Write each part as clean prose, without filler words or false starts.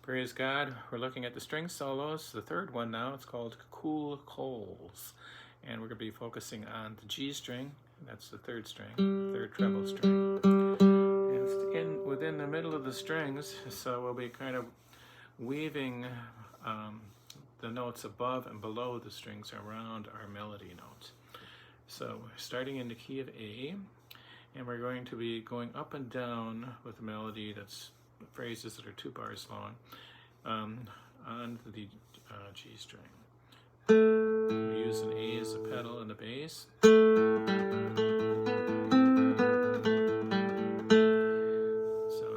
Praise God. We're looking at the string solos, the third one now. It's called Cool Coals. And we're going to be focusing on the G string. That's the third string, third treble string. And it's within the middle of the strings, so we'll be kind of weaving the notes above and below the strings around our melody notes. So starting in the key of A, and we're going to be going up and down with a melody that's phrases that are 2 bars long on the G string. We use an A as a pedal and a bass. So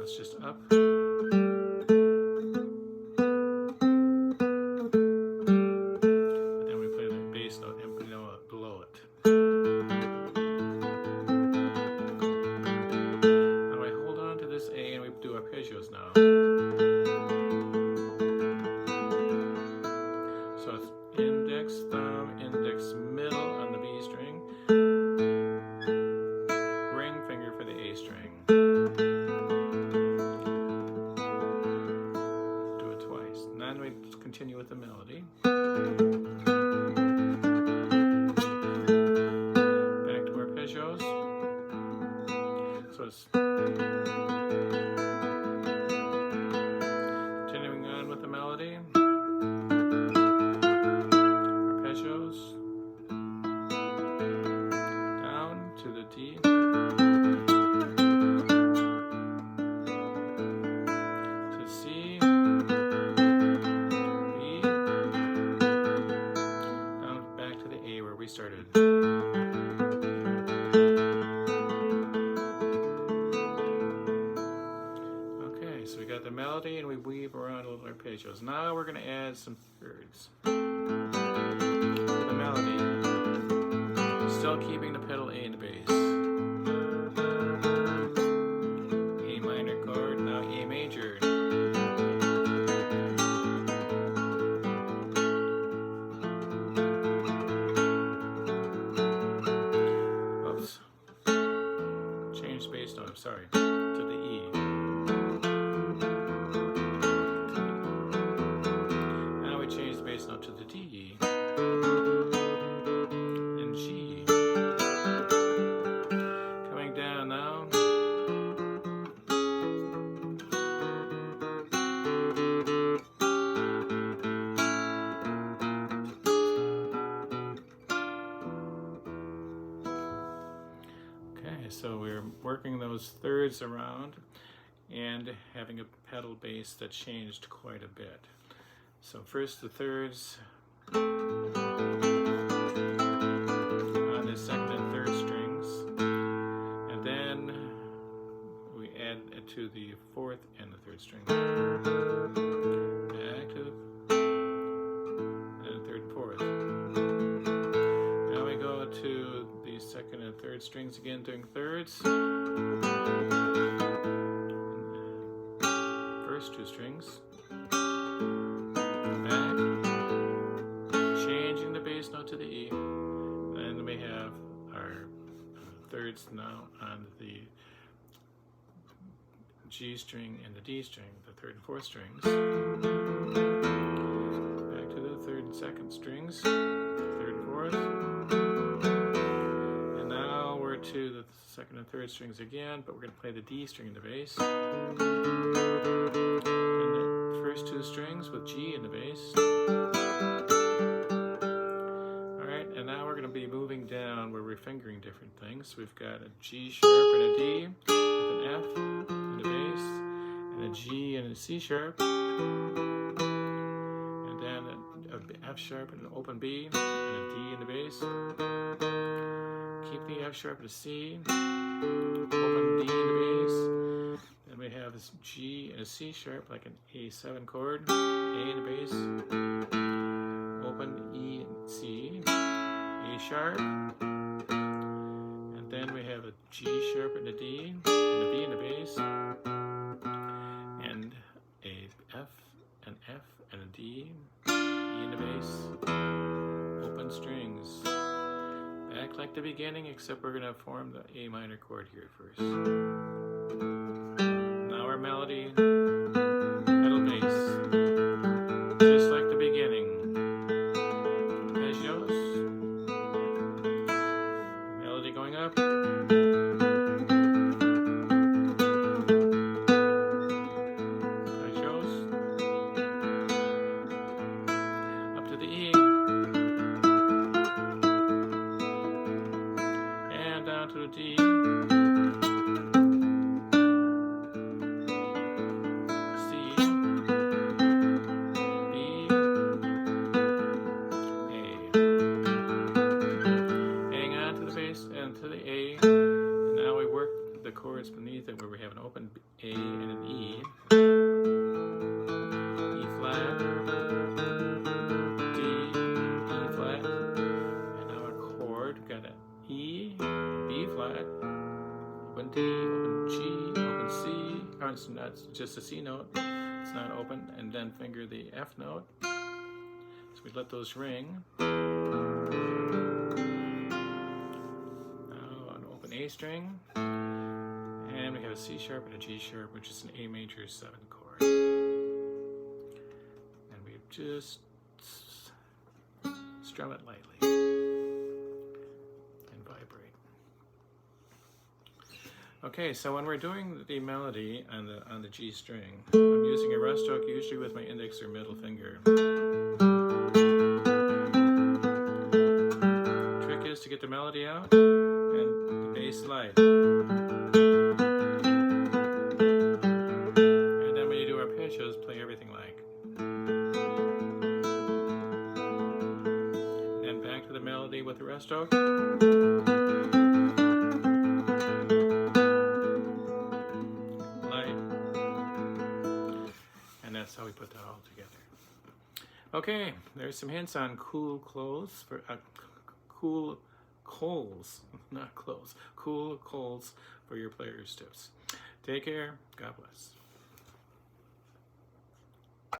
it's just up. But then we play the bass note and below it. Now I hold on to this A and we do arpeggios now. So it's index, thumb, index, middle on the B string, ring finger for the A string. Do it twice. And then we continue with the melody. Back to arpeggios. So it's continuing on with the melody. Arpeggios. Down to the D. To C. B. Down back to the A where we started. Okay, so we got the melody and we weave around a little arpeggios. Now we're going to add some thirds. The melody, still keeping the pedal A in the bass. A minor chord, now A major. Oops. Change bass note, I'm sorry. To the E. Now we change the bass note to the D. And G. Coming down now. Okay, so we're working those thirds around and having a pedal bass that changed quite a bit. So first the thirds on the second and third strings, and then we add it to the fourth and the third string. Back to the third and fourth. Now we go to the second and third strings again, doing thirds. First 2 strings. Back, changing the bass note to the E, and we have our thirds now on the G string and the D string, the third and fourth strings. Back to the third and second strings, third and fourth, and now we're to the second and third strings again, but we're going to play the D string in the bass. First 2 strings with G in the bass. Alright, and now we're going to be moving down where we're fingering different things. We've got a G sharp and a D with an F in the bass, and a G and a C sharp, and then an F sharp and an open B, and a D in the bass. Keep the F sharp and a C, open D in the bass. Then we have this G and a C sharp, like an A7 chord, A in the bass, open E and C, A sharp, and then we have a G sharp and a D, and a B in the bass, and a F, an F, and a D, E in the bass, open strings. Back like the beginning, except we're going to form the A minor chord here first. Now our melody, pedal bass. it's just a C note. It's not open. And then finger the F note. So we let those ring. Now an open A string. And we have a C sharp and a G sharp, which is an A major 7 chord. And we just strum it lightly and vibrate. Okay, so when we're doing the melody on the G string, I'm using a rest stroke usually with my index or middle finger. Trick is to get the melody out and the bass light. And then when you do arpeggios, play everything like. And then back to the melody with the rest stroke. And that's how we put that all together. Okay, there's some hints on cool clothes for cool coals, not clothes. Cool coals for your player's tips. Take care. God bless.